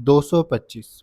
225।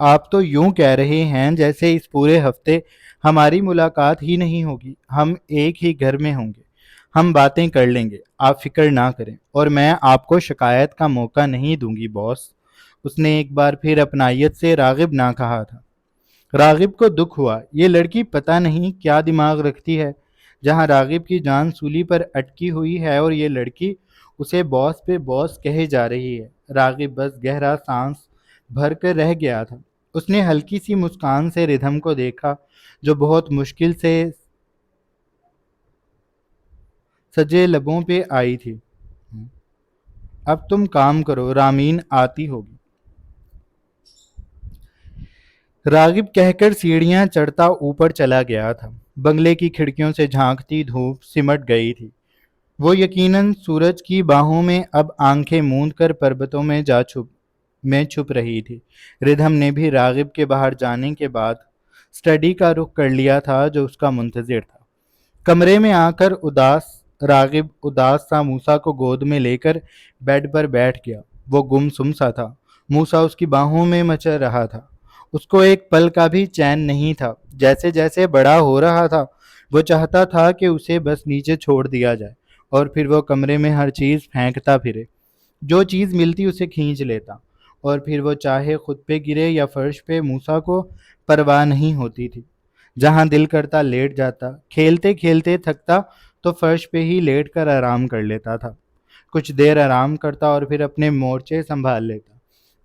آپ تو یوں کہہ رہے ہیں جیسے اس پورے ہفتے ہماری ملاقات ہی نہیں ہوگی. ہم ایک ہی گھر میں ہوں گے. ہم باتیں کر لیں گے. آپ فکر نہ کریں. اور میں آپ کو شکایت کا موقع نہیں دوں گی باس. اس نے ایک بار پھر اپنائیت سے راغب نہ کہا تھا. راغب کو دکھ ہوا. یہ لڑکی پتہ نہیں کیا دماغ رکھتی ہے. جہاں راغب کی جان سولی پر اٹکی ہوئی ہے اور یہ لڑکی اسے باس پہ باس کہے جا رہی ہے. راغب بس گہرا سانس بھر کر رہ گیا تھا. اس نے ہلکی سی مسکان سے ردھم کو دیکھا جو بہت مشکل سے سجے لبوں پہ آئی تھی. اب تم کام کرو، رامین آتی ہوگی. راغب کہہ کر سیڑھیاں چڑھتا اوپر چلا گیا تھا. بنگلے کی کھڑکیوں سے جھانکتی دھوپ سمٹ گئی تھی. وہ یقیناً سورج کی باہوں میں اب آنکھیں موند کر پربتوں میں چھپ رہی تھی. ردھم نے بھی راغب کے باہر جانے کے بعد اسٹڈی کا رخ کر لیا تھا جو اس کا منتظر تھا. کمرے میں آ کر راغب اداس سا موسیٰ کو گود میں لے کر بیڈ پر بیٹھ گیا. وہ گم سم سا تھا. موسیٰ اس کی باہوں میں مچل رہا تھا. اس کو ایک پل کا بھی چین نہیں تھا. جیسے جیسے بڑا ہو رہا تھا وہ چاہتا تھا کہ اسے بس نیچے چھوڑ دیا جائے اور پھر وہ کمرے میں ہر چیز پھینکتا پھرے. جو چیز ملتی اسے کھینچ لیتا اور پھر وہ چاہے خود پہ گرے یا فرش پہ. موسیٰ کو پرواہ نہیں ہوتی تھی. جہاں دل کرتا لیٹ جاتا. کھیلتے کھیلتے تھکتا تو فرش پہ ہی لیٹ کر آرام کر لیتا تھا. کچھ دیر آرام کرتا اور پھر اپنے مورچے سنبھال لیتا.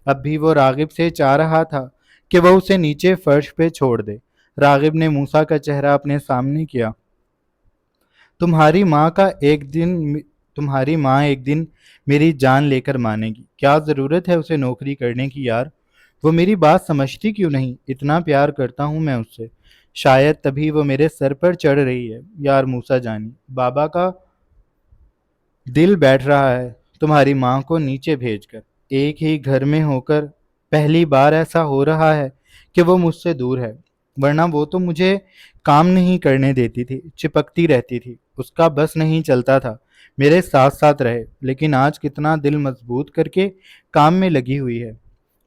اب بھی وہ راغب سے چاہ رہا تھا کہ وہ اسے نیچے فرش پہ چھوڑ دے. راغب نے موسیٰ کا چہرہ اپنے سامنے کیا. تمہاری ماں ایک دن میری جان لے کر مانے گی. کیا ضرورت ہے اسے نوکری کرنے کی یار. وہ میری بات سمجھتی کیوں نہیں. اتنا پیار کرتا ہوں میں اس سے. شاید تبھی وہ میرے سر پر چڑھ رہی ہے. یار موسیٰ جانی، بابا کا دل بیٹھ رہا ہے تمہاری ماں کو نیچے بھیج کر. ایک ہی گھر میں ہو کر پہلی بار ایسا ہو رہا ہے کہ وہ مجھ سے دور ہے. ورنہ وہ تو مجھے کام نہیں کرنے دیتی تھی. چپکتی رہتی تھی. اس کا بس نہیں چلتا تھا میرے ساتھ ساتھ رہے. لیکن آج کتنا دل مضبوط کر کے کام میں لگی ہوئی ہے.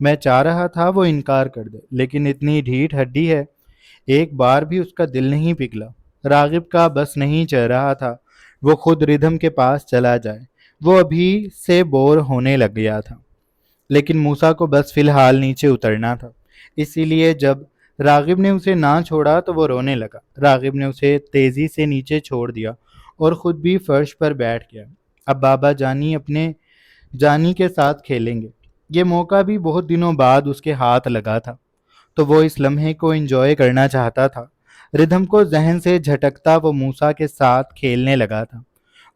میں چاہ رہا تھا وہ انکار کر دے لیکن اتنی ڈھیٹ ہڈی ہے ایک بار بھی اس کا دل نہیں پگھلا. راغب کا بس نہیں چل رہا تھا وہ خود ردھم کے پاس چلا جائے. وہ ابھی سے بور ہونے لگ گیا تھا لیکن موسیٰ کو بس فی الحال نیچے اترنا تھا. اسی لیے جب راغب نے اسے نہ چھوڑا تو وہ رونے لگا. راغب نے اسے تیزی سے نیچے چھوڑ دیا اور خود بھی فرش پر بیٹھ گیا. اب بابا جانی اپنے جانی کے ساتھ کھیلیں گے. یہ موقع بھی بہت دنوں بعد اس کے ہاتھ لگا تھا تو وہ اس لمحے کو انجوائے کرنا چاہتا تھا. ردھم کو ذہن سے جھٹکتا وہ موسیٰ کے ساتھ کھیلنے لگا تھا.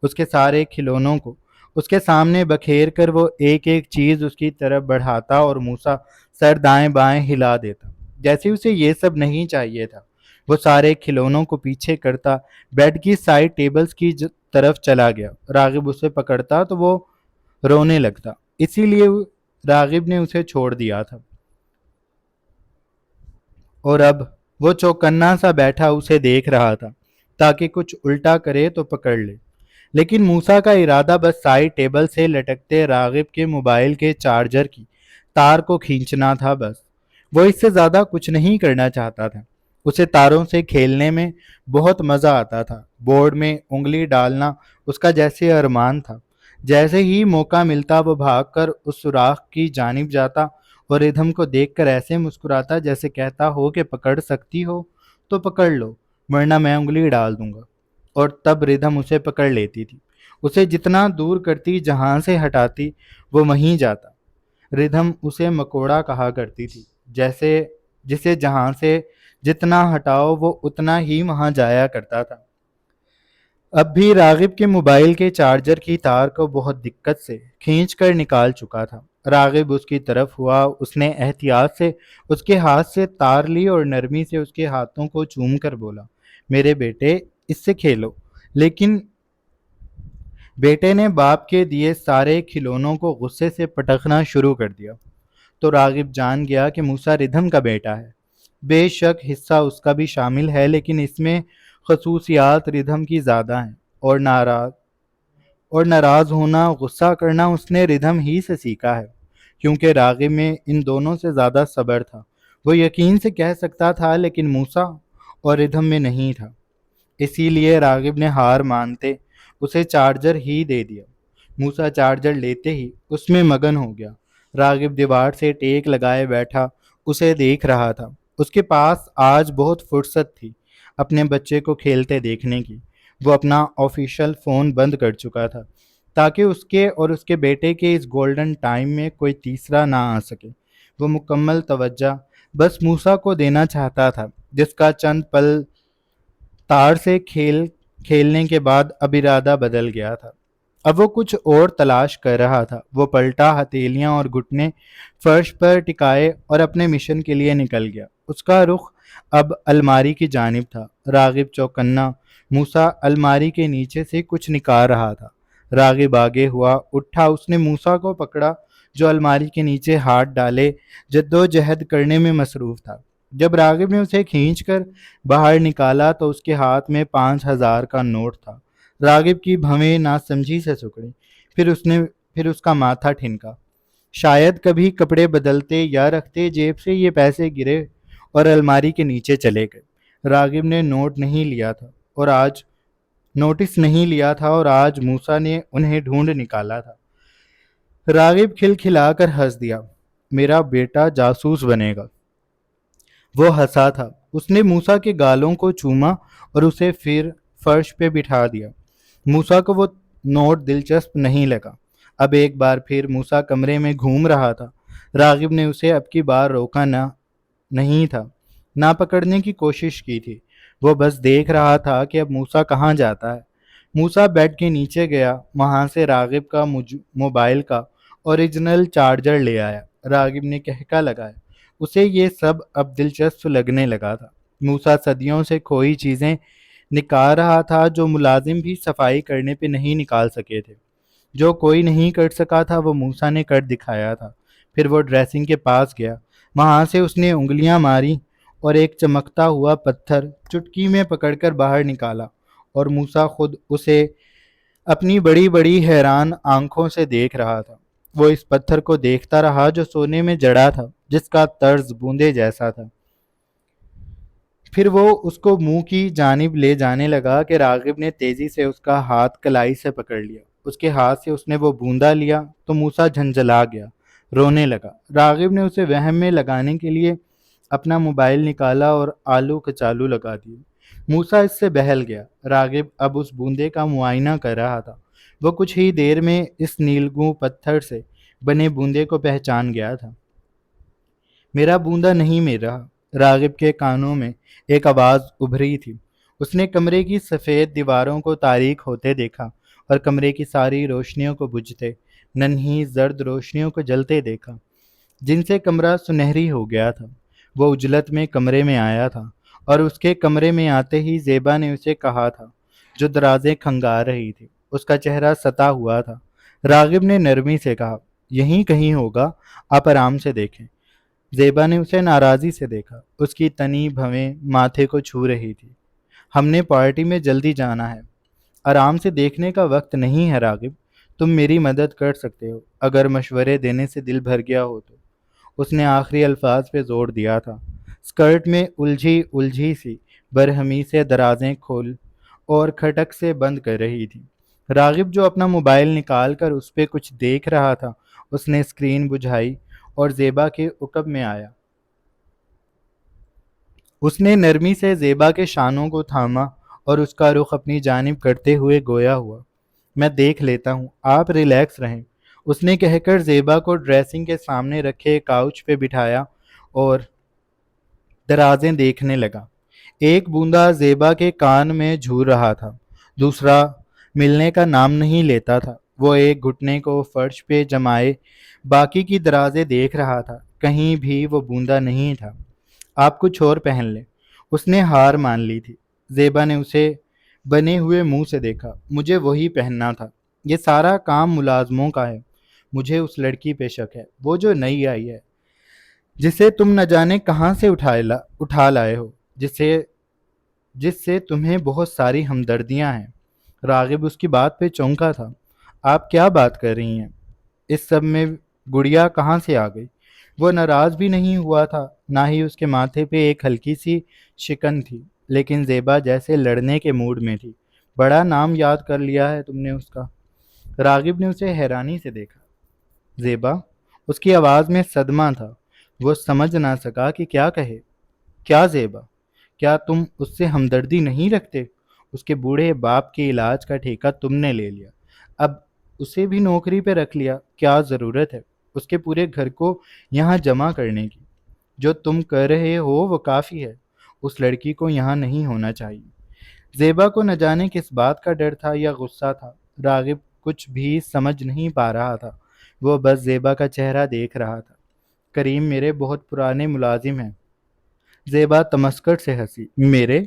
اس کے سارے کھلونوں کو اس کے سامنے بکھیر کر وہ ایک ایک چیز اس کی طرف بڑھاتا اور موسیٰ سر دائیں بائیں ہلا دیتا جیسے اسے یہ سب نہیں چاہیے تھا. وہ سارے کھلونوں کو پیچھے کرتا بیڈ کی سائڈ ٹیبلز کی طرف چلا گیا. راغب اسے پکڑتا تو وہ رونے لگتا. اسی لیے راغب نے اسے چھوڑ دیا تھا اور اب وہ چوکنا سا بیٹھا اسے دیکھ رہا تھا تاکہ کچھ الٹا کرے تو پکڑ لے. لیکن موسیٰ کا ارادہ بس سائڈ ٹیبل سے لٹکتے راغب کے موبائل کے چارجر کی تار کو کھینچنا تھا. بس وہ اس سے زیادہ کچھ نہیں کرنا چاہتا تھا. اسے تاروں سے کھیلنے میں بہت مزہ آتا تھا. بورڈ میں انگلی ڈالنا اس کا جیسے ارمان تھا. جیسے ہی موقع ملتا وہ بھاگ کر اس سوراخ کی جانب جاتا اور ردھم کو دیکھ کر ایسے مسکراتا جیسے کہتا ہو کہ پکڑ سکتی ہو تو پکڑ لو ورنہ میں انگلی ڈال دوں گا. اور تب ردھم اسے پکڑ لیتی تھی. اسے جتنا دور کرتی جہاں سے ہٹاتی وہ وہیں جاتا. ردھم اسے مکوڑا کہا کرتی تھی جسے جہاں سے جتنا ہٹاؤ وہ اتنا ہی وہاں جایا کرتا تھا. اب بھی راغب کے موبائل کے چارجر کی تار کو بہت دقت سے کھینچ کر نکال چکا تھا. راغب اس کی طرف ہوا. اس نے احتیاط سے اس کے ہاتھ سے تار لی اور نرمی سے اس کے ہاتھوں کو چوم کر بولا میرے بیٹے اس سے کھیلو. لیکن بیٹے نے باپ کے دیے سارے کھلونوں کو غصے سے پٹکنا شروع کر دیا. تو راغب جان گیا کہ موسیٰ ردھم کا بیٹا ہے. بے شک حصہ اس کا بھی شامل ہے لیکن اس میں خصوصیات ردھم کی زیادہ ہیں. اور ناراض ہونا غصہ کرنا اس نے ردھم ہی سے سیکھا ہے کیونکہ راغب میں ان دونوں سے زیادہ صبر تھا. وہ یقین سے کہہ سکتا تھا لیکن موسیٰ اور ردھم میں نہیں تھا، اسی لیے راغب نے ہار مانتے اسے چارجر ہی دے دیا۔ موسیٰ چارجر لیتے ہی اس میں مگن ہو گیا۔ راغب دیوار سے ٹیک لگائے بیٹھا اسے دیکھ رہا تھا۔ اس کے پاس آج بہت فرصت تھی اپنے بچے کو کھیلتے دیکھنے کی۔ وہ اپنا آفیشیل فون بند کر چکا تھا تاکہ اس کے اور اس کے بیٹے کے اس گولڈن ٹائم میں کوئی تیسرا نہ آ سکے۔ وہ مکمل توجہ بس موسیٰ کو دینا چاہتا تھا، جس کا چند پل تار سے کھیلنے کے بعد اب ارادہ بدل گیا تھا۔ اب وہ کچھ اور تلاش کر رہا تھا۔ وہ پلٹا، ہتھیلیاں اور گھٹنے فرش پر ٹکائے اور اپنے مشن کے لیے نکل گیا۔ اس کا رخ اب الماری کی جانب تھا۔ راغب چوکنا، موسیٰ الماری کے نیچے سے کچھ نکال رہا تھا۔ راغب آگے ہوا، اٹھا، اس نے موسیٰ کو پکڑا جو الماری کے نیچے ہاتھ ڈالے جدوجہد کرنے میں مصروف تھا۔ جب راغب نے اسے کھینچ کر باہر نکالا تو اس کے ہاتھ میں 5,000 کا نوٹ تھا۔ راغب کی بھویں ناسمجھی سے سکڑی، پھر اس کا ماتھا ٹھنکا۔ شاید کبھی کپڑے بدلتے یا رکھتے جیب سے یہ پیسے گرے اور الماری کے نیچے چلے گئے۔ راغب نے نوٹس نہیں لیا تھا اور آج موسیٰ نے انہیں ڈھونڈ نکالا تھا۔ راغب کھلکھلا کر ہنس دیا۔ میرا بیٹا جاسوس بنے گا۔ وہ ہنسا تھا۔ اس نے موسیٰ کے گالوں کو چوما اور اسے پھر فرش پہ بٹھا دیا۔ موسیٰ کو وہ نوٹ دلچسپ نہیں لگا۔ اب ایک بار پھر موسیٰ کمرے میں گھوم رہا تھا۔ راغب نے اسے اب کی بار روکا نہیں تھا، نہ پکڑنے کی کوشش کی تھی۔ وہ بس دیکھ رہا تھا کہ اب موسیٰ کہاں جاتا ہے۔ موسیٰ بیڈ کے نیچے گیا، وہاں سے راغب کا موبائل کا اوریجنل چارجر لے آیا۔ راغب نے کہکا لگایا۔ اسے یہ سب اب دلچسپ لگنے لگا تھا۔ موسیٰ صدیوں سے کھوئی چیزیں نکال رہا تھا جو ملازم بھی صفائی کرنے پہ نہیں نکال سکے تھے۔ جو کوئی نہیں کر سکا تھا وہ موسیٰ نے کر دکھایا تھا۔ پھر وہ ڈریسنگ کے پاس گیا، وہاں سے اس نے انگلیاں ماری اور ایک چمکتا ہوا پتھر چٹکی میں پکڑ کر باہر نکالا، اور موسیٰ خود اسے اپنی بڑی بڑی حیران آنکھوں سے دیکھ رہا تھا۔ وہ اس پتھر کو دیکھتا رہا جو سونے میں جڑا تھا، جس کا طرز بوندے جیسا تھا۔ پھر وہ اس کو منہ کی جانب لے جانے لگا کہ راغب نے تیزی سے اس کا ہاتھ کلائی سے پکڑ لیا۔ اس کے ہاتھ سے اس نے وہ بوندا لیا تو موسیٰ جھنجھلا گیا، رونے لگا۔ راغب نے اسے وہم میں لگانے کے لیے اپنا موبائل نکالا اور آلو کچالو لگا دیے۔ موسیٰ اس سے بہل گیا۔ راغب اب اس بوندے کا معائنہ کر رہا تھا۔ وہ کچھ ہی دیر میں اس نیلگوں پتھر سے بنے بوندے کو پہچان گیا تھا۔ میرا بوندا نہیں مل رہا۔ راغب کے کانوں میں ایک آواز ابھری تھی۔ اس نے کمرے کی سفید دیواروں کو تاریک ہوتے دیکھا اور کمرے کی ساری روشنیوں کو بجھتے، ننھی زرد روشنیوں کو جلتے دیکھا، جن سے کمرہ سنہری ہو گیا تھا۔ وہ عجلت میں کمرے میں آیا تھا اور اس کے کمرے میں آتے ہی زیبا نے اسے کہا تھا، جو درازیں کھنگا رہی تھی۔ اس کا چہرہ ستا ہوا تھا۔ راغب نے نرمی سے کہا، یہیں کہیں ہوگا، آپ آرام سے دیکھیں۔ زیبا نے اسے ناراضی سے دیکھا۔ اس کی تنی بھویں ماتھے کو چھو رہی تھی۔ ہم نے پارٹی میں جلدی جانا ہے، آرام سے دیکھنے کا وقت نہیں ہے راغب۔ تم میری مدد کر سکتے ہو اگر مشورے دینے سے دل بھر گیا ہو تو۔ اس نے آخری الفاظ پہ زور دیا تھا۔ اسکرٹ میں الجھی سی برہمی سے درازیں کھول اور کھٹک سے بند کر رہی تھی۔ راغب جو اپنا موبائل نکال کر اس پہ کچھ دیکھ رہا تھا، اس نے اسکرین بجھائی اور زیبا کے عقب میں آیا۔ اس نے نرمی سے زیبا کے شانوں کو تھاما اور اس کا رخ اپنی جانب کرتے ہوئے گویا ہوا، میں دیکھ لیتا ہوں، آپ ریلیکس رہیں۔ اس نے کہہ کر زیبا کو ڈریسنگ کے سامنے رکھے کاؤچ پہ بٹھایا اور درازیں دیکھنے لگا۔ ایک بوندا زیبا کے کان میں جھور رہا تھا، دوسرا ملنے کا نام نہیں لیتا تھا۔ وہ ایک گھٹنے کو فرش پہ جمائے باقی کی درازیں دیکھ رہا تھا، کہیں بھی وہ بوندا نہیں تھا۔ آپ کچھ اور پہن لیں۔ اس نے ہار مان لی تھی۔ زیبا نے اسے بنے ہوئے منہ سے دیکھا۔ مجھے وہی پہننا تھا۔ یہ سارا کام ملازموں کا ہے۔ مجھے اس لڑکی پہ شک ہے، وہ جو نئی آئی ہے، جسے تم نہ جانے کہاں سے اٹھا لائے ہو، جس سے تمہیں بہت ساری ہمدردیاں ہیں۔ راغب اس کی بات پہ چونکا تھا۔ آپ کیا بات کر رہی ہیں؟ اس سب میں گڑیا کہاں سے آ گئی؟ وہ ناراض بھی نہیں ہوا تھا، نہ ہی اس کے ماتھے پہ ایک ہلکی سی شکن تھی، لیکن زیبا جیسے لڑنے کے موڈ میں تھی۔ بڑا نام یاد کر لیا ہے تم نے اس کا۔ راغب نے اسے حیرانی سے دیکھا۔ زیبا؟ اس کی آواز میں صدمہ تھا۔ وہ سمجھ نہ سکا کہ کیا کہے۔ کیا زیبا؟ کیا تم اس سے ہمدردی نہیں رکھتے؟ اس کے بوڑھے باپ کے علاج کا ٹھیکہ تم نے لے لیا، اب اسے بھی نوکری پہ رکھ لیا، کیا ضرورت ہے اس کے پورے گھر کو یہاں جمع کرنے کی؟ جو تم کر رہے ہو وہ کافی ہے، اس لڑکی کو یہاں نہیں ہونا چاہیے۔ زیبا کو نہ جانے کس بات کا ڈر تھا یا غصہ تھا، راغب کچھ بھی سمجھ نہیں پا رہا تھا۔ وہ بس زیبا کا چہرہ دیکھ رہا تھا۔ کریم میرے بہت پرانے ملازم ہیں۔ زیبا تمسکر سے ہنسی۔ میرے؟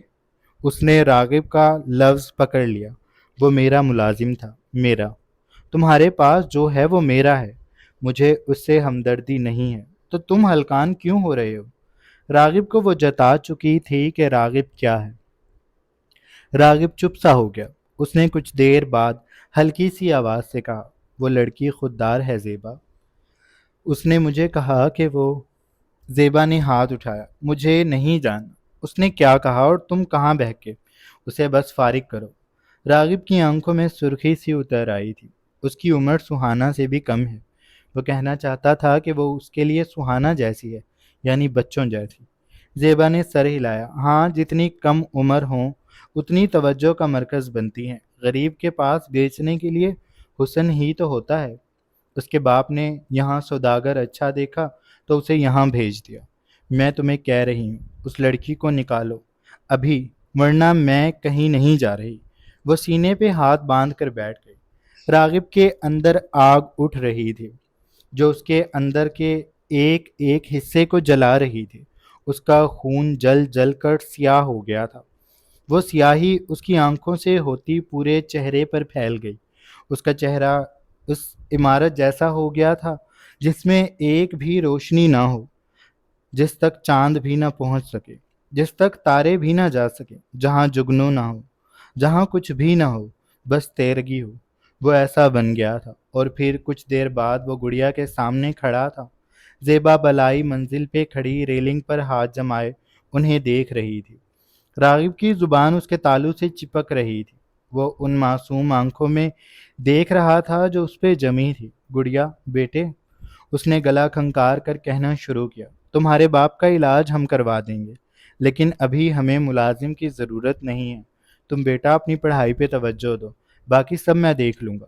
اس نے راغب کا لفظ پکڑ لیا۔ وہ میرا ملازم تھا، میرا۔ تمہارے پاس جو ہے وہ میرا ہے، مجھے اس سے ہمدردی نہیں ہے، تو تم ہلکان کیوں ہو رہے ہو؟ راغب کو وہ جتا چکی تھی کہ راغب کیا ہے۔ راغب چپ سا ہو گیا۔ اس نے کچھ دیر بعد ہلکی سی آواز سے کہا، وہ لڑکی خوددار ہے زیبا۔ اس نے مجھے کہا کہ وہ… زیبا نے ہاتھ اٹھایا۔ مجھے نہیں جاننا اس نے کیا کہا اور تم کہاں بہکے، اسے بس فارغ کرو۔ راغب کی آنکھوں میں سرخی سی اتر آئی تھی۔ اس کی عمر سہانا سے بھی کم ہے۔ وہ کہنا چاہتا تھا کہ وہ اس کے لیے سہانا جیسی ہے، یعنی بچوں جیسی۔ زیبا نے سر ہلایا۔ ہاں، جتنی کم عمر ہوں اتنی توجہ کا مرکز بنتی ہیں۔ غریب کے پاس بیچنے کے لیے حسن ہی تو ہوتا ہے۔ اس کے باپ نے یہاں سوداگر اچھا دیکھا تو اسے یہاں بھیج دیا۔ میں تمہیں کہہ رہی ہوں اس لڑکی کو نکالو ابھی، ورنہ میں کہیں نہیں جا رہی۔ وہ سینے پہ ہاتھ باندھ کر بیٹھ گئی۔ راغب کے اندر آگ اٹھ رہی تھی جو اس کے اندر کے ایک ایک حصے کو جلا رہی تھی۔ اس کا خون جل جل کر سیاہ ہو گیا تھا۔ وہ سیاہی اس کی آنکھوں سے ہوتی پورے چہرے پر پھیل گئی۔ اس کا چہرہ اس عمارت جیسا ہو گیا تھا جس میں ایک بھی روشنی نہ ہو، جس تک چاند بھی نہ پہنچ سکے، جس تک تارے بھی نہ جا سکے، جہاں جگنو نہ ہو، جہاں کچھ بھی نہ ہو، بس تیرگی ہو۔ وہ ایسا بن گیا تھا، اور پھر کچھ دیر بعد وہ گڑیا کے سامنے کھڑا تھا۔ زیبا بلائی منزل پہ کھڑی ریلنگ پر ہاتھ جمائے انہیں دیکھ رہی تھی۔ راغب کی زبان اس کے تالو سے چپک رہی تھی۔ وہ ان معصوم آنکھوں میں دیکھ رہا تھا جو اس پہ جمی تھی۔ گڑیا بیٹے، اس نے گلا کھنکار کر کہنا شروع کیا، تمہارے باپ کا علاج ہم کروا دیں گے، لیکن ابھی ہمیں ملازم کی ضرورت نہیں ہے۔ تم بیٹا اپنی پڑھائی پہ توجہ دو، باقی سب میں دیکھ لوں گا۔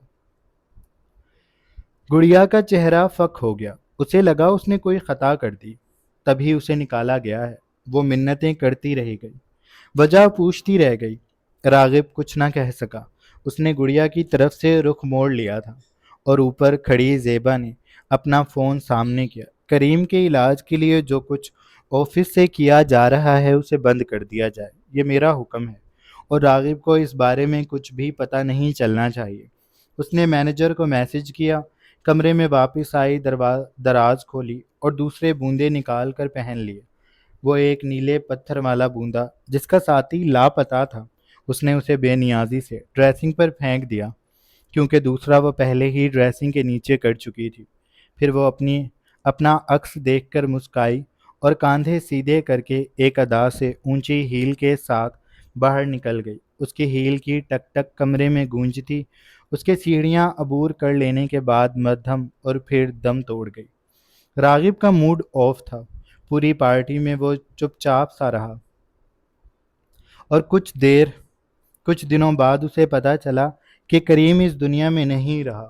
گڑیا کا چہرہ فک ہو گیا۔ اسے لگا اس نے کوئی خطا کر دی، تبھی اسے نکالا گیا ہے۔ وہ منتیں کرتی رہ گئی، وجہ پوچھتی رہ گئی۔ راغب کچھ نہ کہہ سکا۔ اس نے گڑیا کی طرف سے رخ موڑ لیا تھا، اور اوپر کھڑی زیبا نے اپنا فون سامنے کیا۔ کریم کے علاج کے لیے جو کچھ آفس سے کیا جا رہا ہے اسے بند کر دیا جائے، یہ میرا حکم ہے، اور راغب کو اس بارے میں کچھ بھی پتہ نہیں چلنا چاہیے۔ اس نے مینیجر کو میسج کیا، کمرے میں واپس آئی، دراز کھولی اور دوسرے بوندے نکال کر پہن لیے۔ وہ ایک نیلے پتھر والا بوندا جس کا ساتھی لاپتہ تھا، اس نے اسے بے نیازی سے ڈریسنگ پر پھینک دیا، کیونکہ دوسرا وہ پہلے ہی ڈریسنگ کے نیچے کر چکی تھی۔ پھر وہ اپنا عکس دیکھ کر مسکائی اور کاندھے سیدھے کر کے ایک ادا سے اونچی ہیل کے ساتھ باہر نکل گئی۔ اس کی ہیل کی ٹک ٹک کمرے میں گونجتی۔ اس کے سیڑھیاں عبور کر لینے کے بعد مدھم اور پھر دم توڑ گئی۔ راغب کا موڈ آف تھا۔ پوری پارٹی میں وہ چپ چاپ سا رہا، اور کچھ دنوں بعد اسے پتہ چلا کہ کریم اس دنیا میں نہیں رہا۔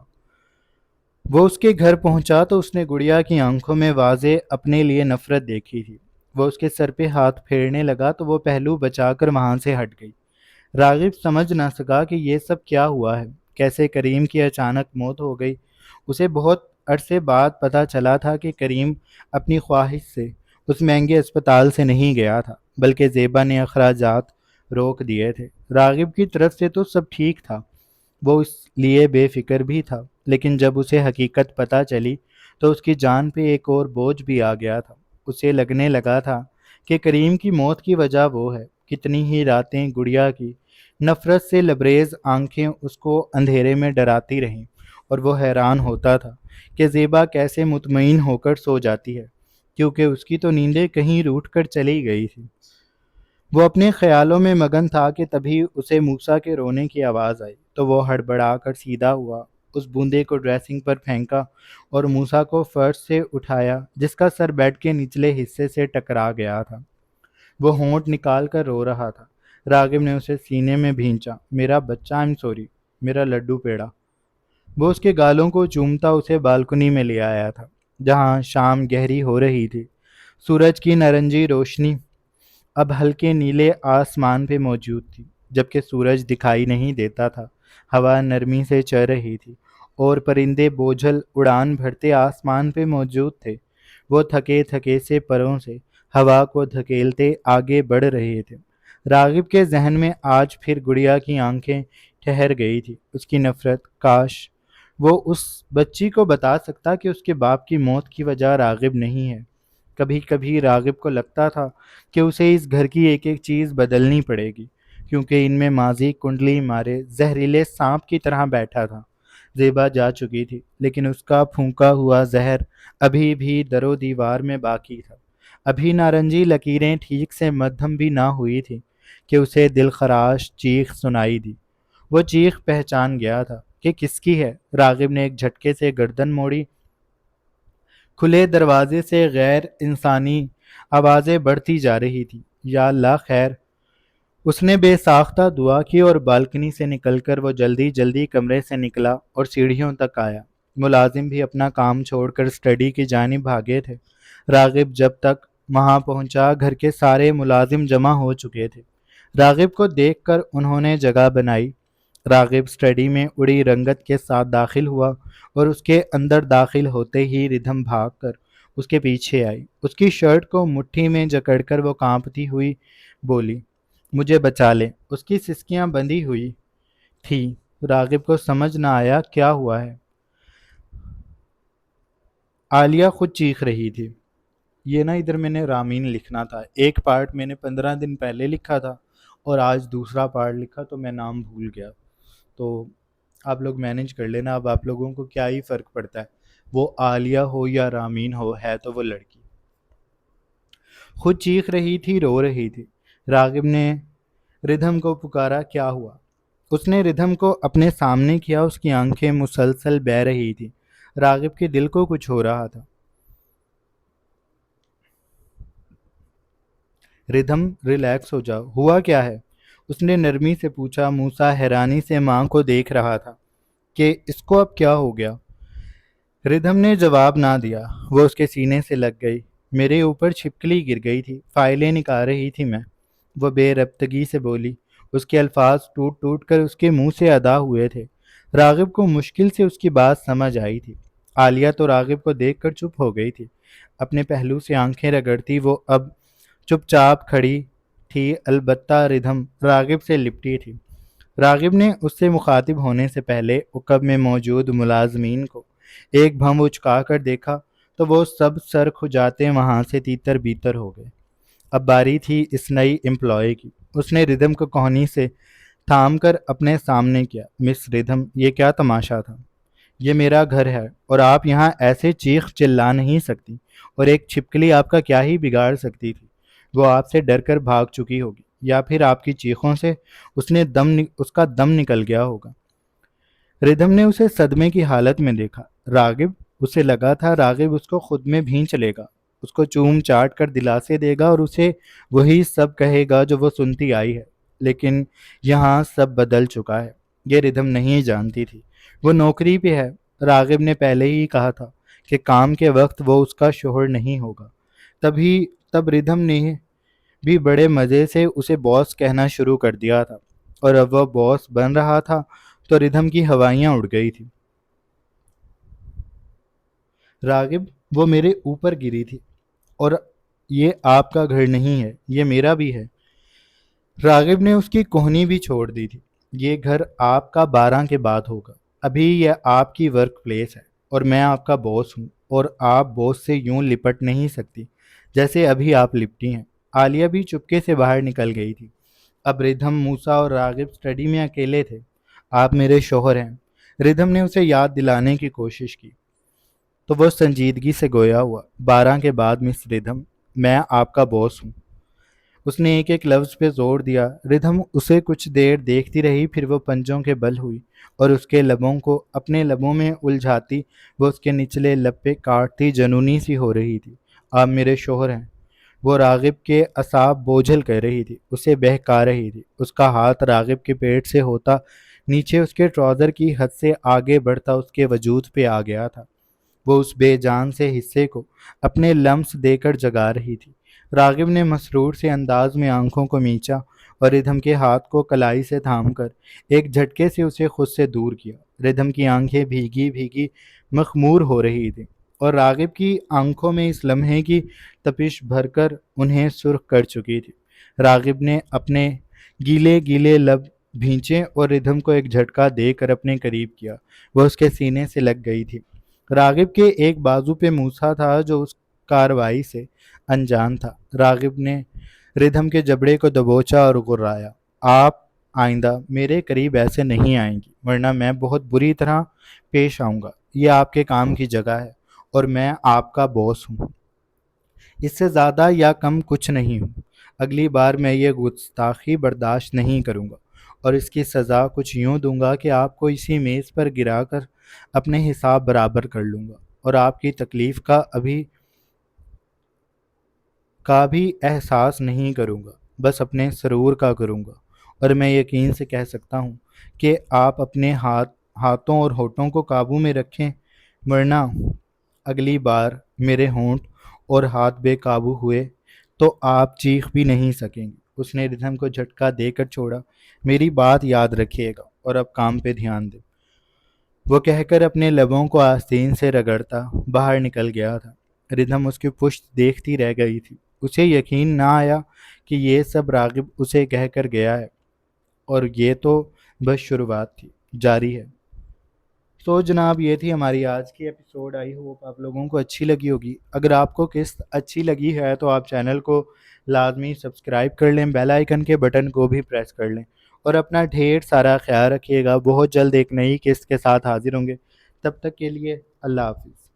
وہ اس کے گھر پہنچا تو اس نے گڑیا کی آنکھوں میں واضح اپنے لیے نفرت دیکھی تھی۔ وہ اس کے سر پہ ہاتھ پھیرنے لگا تو وہ پہلو بچا کر وہاں سے ہٹ گئی۔ راغب سمجھ نہ سکا کہ یہ سب کیا ہوا ہے، کیسے کریم کی اچانک موت ہو گئی۔ اسے بہت عرصے بعد پتہ چلا تھا کہ کریم اپنی خواہش سے اس مہنگے اسپتال سے نہیں گیا تھا، بلکہ زیبا نے اخراجات روک دیے تھے۔ راغب کی طرف سے تو سب ٹھیک تھا، وہ اس لیے بے فکر بھی تھا، لیکن جب اسے حقیقت پتہ چلی تو اس کی جان پہ ایک اور بوجھ بھی آ گیا تھا۔ اسے لگنے لگا تھا کہ کریم کی موت کی وجہ وہ ہے۔ کتنی ہی راتیں گڑیا کی نفرت سے لبریز آنکھیں اس کو اندھیرے میں ڈراتی رہیں، اور وہ حیران ہوتا تھا کہ زیبا کیسے مطمئن ہو کر سو جاتی ہے۔ کیونکہ اس کی تو نیندیں کہیں روٹ کر چلی گئی تھی۔ وہ اپنے خیالوں میں مگن تھا کہ تبھی اسے موسیٰ کے رونے کی آواز آئی، تو وہ ہڑبڑا کر سیدھا ہوا، اس بوندے کو ڈریسنگ پر پھینکا اور موسیٰ کو فرش سے اٹھایا جس کا سر بیڈ کے نچلے حصے سے ٹکرا گیا تھا۔ وہ ہونٹ نکال کر رو رہا تھا۔ راغب نے اسے سینے میں بھینچا۔ میرا بچہ، آئی ایم سوری، میرا لڈو پیڑا۔ وہ اس کے گالوں کو چومتا اسے بالکنی میں لے آیا تھا، جہاں شام گہری ہو رہی تھی۔ سورج کی نارنجی روشنی اب ہلکے نیلے آسمان پہ موجود تھی، جبکہ سورج دکھائی نہیں دیتا تھا۔ ہوا نرمی سے چل رہی تھی اور پرندے بوجھل اڑان بھرتے آسمان پہ موجود تھے۔ وہ تھکے تھکے سے پروں سے ہوا کو دھکیلتے آگے بڑھ رہے تھے۔ راغب کے ذہن میں آج پھر گڑیا کی آنکھیں ٹھہر گئی تھی۔ اس کی نفرت، کاش وہ اس بچی کو بتا سکتا کہ اس کے باپ کی موت کی وجہ راغب نہیں ہے۔ کبھی کبھی راغب کو لگتا تھا کہ اسے اس گھر کی ایک ایک چیز بدلنی پڑے گی، کیونکہ ان میں ماضی کنڈلی مارے زہریلے سانپ کی طرح بیٹھا تھا۔ زیبا جا چکی تھی، لیکن اس کا پھونکا ہوا زہر ابھی بھی در و دیوار میں باقی تھا۔ ابھی نارنجی لکیریں ٹھیک سے مدھم بھی نہ ہوئی تھی کہ اسے دل خراش چیخ سنائی دی۔ وہ چیخ پہچان گیا تھا کہ کس کی ہے۔ راغب نے ایک جھٹکے سے گردن موڑی۔ کھلے دروازے سے غیر انسانی آوازیں بڑھتی جا رہی تھی۔ یا اللہ خیر! اس نے بے ساختہ دعا کی اور بالکنی سے نکل کر وہ جلدی جلدی کمرے سے نکلا اور سیڑھیوں تک آیا۔ ملازم بھی اپنا کام چھوڑ کر اسٹڈی کی جانب بھاگے تھے۔ راغب جب تک وہاں پہنچا گھر کے سارے ملازم جمع ہو چکے تھے۔ راغب کو دیکھ کر انہوں نے جگہ بنائی۔ راغب اسٹڈی میں اڑی رنگت کے ساتھ داخل ہوا اور اس کے اندر داخل ہوتے ہی ردھم بھاگ کر اس کے پیچھے آئی۔ اس کی شرٹ کو مٹھی میں جکڑ کر وہ کانپتی ہوئی بولی، مجھے بچا لے۔ اس کی سسکیاں بندھی ہوئی تھی۔ راغب کو سمجھ نہ آیا کیا ہوا ہے۔ عالیہ خود چیخ رہی تھی۔ یہ نا ادھر میں نے رامین لکھنا تھا، ایک پارٹ میں نے 15 دن پہلے لکھا تھا اور آج دوسرا پارٹ لکھا تو میں نام بھول گیا، تو آپ لوگ مینیج کر لینا۔ اب آپ لوگوں کو کیا ہی فرق پڑتا ہے، وہ عالیہ ہو یا رامین ہو، ہے تو وہ لڑکی۔ خود چیخ رہی تھی، رو رہی تھی۔ راغب نے ردھم کو پکارا، کیا ہوا؟ اس نے ردھم کو اپنے سامنے کیا۔ اس کی آنکھیں مسلسل بہہ رہی تھی۔ راغب کے دل کو کچھ ہو رہا تھا۔ ردھم ریلیکس ہو جاؤ، ہوا کیا ہے؟ اس نے نرمی سے پوچھا۔ موسیٰ حیرانی سے ماں کو دیکھ رہا تھا کہ اس کو اب کیا ہو گیا۔ ردھم نے جواب نہ دیا۔ وہ اس کے سینے سے لگ گئی۔ میرے اوپر چھپکلی گر گئی تھی، فائلیں نکال رہی تھی میں، وہ بے ربطگی سے بولی۔ اس کے الفاظ ٹوٹ ٹوٹ کر اس کے منہ سے ادا ہوئے تھے۔ راغب کو مشکل سے اس کی بات سمجھ آئی تھی۔ عالیہ تو راغب کو دیکھ کر چپ ہو گئی تھی۔ اپنے پہلو سے آنکھیں رگڑتی وہ اب چپ چاپ کھڑی تھی، البتہ ردھم راغب سے لپٹی تھی۔ راغب نے اس سے مخاطب ہونے سے پہلے عقب میں موجود ملازمین کو ایک بھم اچکا کر دیکھا تو وہ سب سر کھجاتے وہاں سے تیتر بیتر ہو گئے۔ اب باری تھی اس نئی امپلائی کی۔ اس نے ردھم کو کوہنی سے تھام کر اپنے سامنے کیا۔ مس ردھم، یہ کیا تماشا تھا؟ یہ میرا گھر ہے اور آپ یہاں ایسے چیخ چلا نہیں سکتی، اور ایک چھپکلی آپ کا کیا ہی بگاڑ سکتی تھی؟ وہ آپ سے ڈر کر بھاگ چکی ہوگی، یا پھر آپ کی چیخوں سے اس کا دم نکل گیا ہوگا۔ ردھم نے اسے صدمے کی حالت میں دیکھا۔ راغب، اسے لگا تھا راغب اس کو خود میں بھینچ لے گا، اس کو چوم چاٹ کر دلاسے دے گا اور اسے وہی سب کہے گا جو وہ سنتی آئی ہے، لیکن یہاں سب بدل چکا ہے۔ یہ ردھم نہیں جانتی تھی۔ وہ نوکری پہ ہے۔ راغب نے پہلے ہی کہا تھا کہ کام کے وقت وہ اس کا شوہر نہیں ہوگا۔ تب ردھم نے بھی بڑے مزے سے اسے باس کہنا شروع کر دیا تھا، اور اب وہ باس بن رہا تھا تو ردھم کی ہوائیاں اڑ گئی تھی۔ راغب، وہ میرے اوپر گری تھی، اور یہ آپ کا گھر نہیں ہے، یہ میرا بھی ہے۔ راغب نے اس کی کوہنی بھی چھوڑ دی تھی۔ یہ گھر آپ کا 12 کے بعد ہوگا، ابھی یہ آپ کی ورک پلیس ہے، اور میں آپ کا باس ہوں، اور آپ باس سے یوں لپٹ نہیں سکتی جیسے ابھی آپ لپٹی ہیں۔ عالیہ بھی چپکے سے باہر نکل گئی تھی۔ اب ردھم، موسیٰ اور راغب اسٹڈی میں اکیلے تھے۔ آپ میرے شوہر ہیں، ردھم نے اسے یاد دلانے کی کوشش کی۔ تو وہ سنجیدگی سے گویا ہوا، 12 کے بعد مس ردھم، میں آپ کا باس ہوں۔ اس نے ایک ایک لفظ پہ زور دیا۔ ردھم اسے کچھ دیر دیکھتی رہی، پھر وہ پنجوں کے بل ہوئی اور اس کے لبوں کو اپنے لبوں میں الجھاتی وہ اس کے نچلے لب پہ کاٹتی جنونی سی ہو رہی تھی۔ آپ میرے شوہر ہیں، وہ راغب کے اعصاب بوجھل کر رہی تھی، اسے بہکا رہی تھی۔ اس کا ہاتھ راغب کے پیٹ سے ہوتا نیچے اس کے ٹراؤزر کی حد سے آگے بڑھتا اس کے وجود پہ آ گیا تھا۔ وہ اس بے جان سے حصے کو اپنے لمس دے کر جگا رہی تھی۔ راغب نے مسرور سے انداز میں آنکھوں کو میچا اور ردھم کے ہاتھ کو کلائی سے تھام کر ایک جھٹکے سے اسے خود سے دور کیا۔ ردھم کی آنکھیں بھیگی بھیگی مخمور ہو رہی تھیں اور راغب کی آنکھوں میں اس لمحے کی تپش بھر کر انہیں سرخ کر چکی تھی۔ راغب نے اپنے گیلے گیلے لب بھینچے اور ردھم کو ایک جھٹکا دے کر اپنے قریب کیا۔ وہ اس کے سینے سے لگ گئی تھی۔ راغب کے ایک بازو پہ موسا تھا جو اس کاروائی سے انجان تھا۔ راغب نے ردھم کے جبڑے کو دبوچا اور غرایا۔ آپ آئندہ میرے قریب ایسے نہیں آئیں گی، ورنہ میں بہت بری طرح پیش آؤں گا۔ یہ آپ کے کام کی جگہ ہے اور میں آپ کا باس ہوں، اس سے زیادہ یا کم کچھ نہیں ہوں۔ اگلی بار میں یہ گستاخی برداشت نہیں کروں گا اور اس کی سزا کچھ یوں دوں گا کہ آپ کو اسی میز پر گرا کر اپنے حساب برابر کر لوں گا اور آپ کی تکلیف کا بھی احساس نہیں کروں گا، بس اپنے سرور کا کروں گا۔ اور میں یقین سے کہہ سکتا ہوں کہ آپ اپنے ہاتھوں اور ہونٹوں کو قابو میں رکھیں، ورنہ اگلی بار میرے ہونٹ اور ہاتھ بے قابو ہوئے تو آپ چیخ بھی نہیں سکیں گے۔ اس نے ردھم کو جھٹکا دے کر چھوڑا۔ میری بات یاد رکھیے گا اور اب کام پہ دھیان دیں، وہ کہہ کر اپنے لبوں کو آستین سے رگڑتا باہر نکل گیا تھا۔ ردھم اس کی پشت دیکھتی رہ گئی تھی۔ اسے یقین نہ آیا کہ یہ سب راغب اسے کہہ کر گیا ہے اور یہ تو بس شروعات تھی، جاری ہے۔ تو جناب یہ تھی ہماری آج کی ایپیسوڈ، آئی ہوپ آپ لوگوں کو اچھی لگی ہوگی۔ اگر آپ کو قسط اچھی لگی ہے تو آپ چینل کو لازمی سبسکرائب کر لیں، بیل آئیکن کے بٹن کو بھی پریس کر لیں اور اپنا ڈھیر سارا خیال رکھیے گا۔ بہت جلد ایک نئی قسط کے ساتھ حاضر ہوں گے، تب تک کے لیے اللہ حافظ۔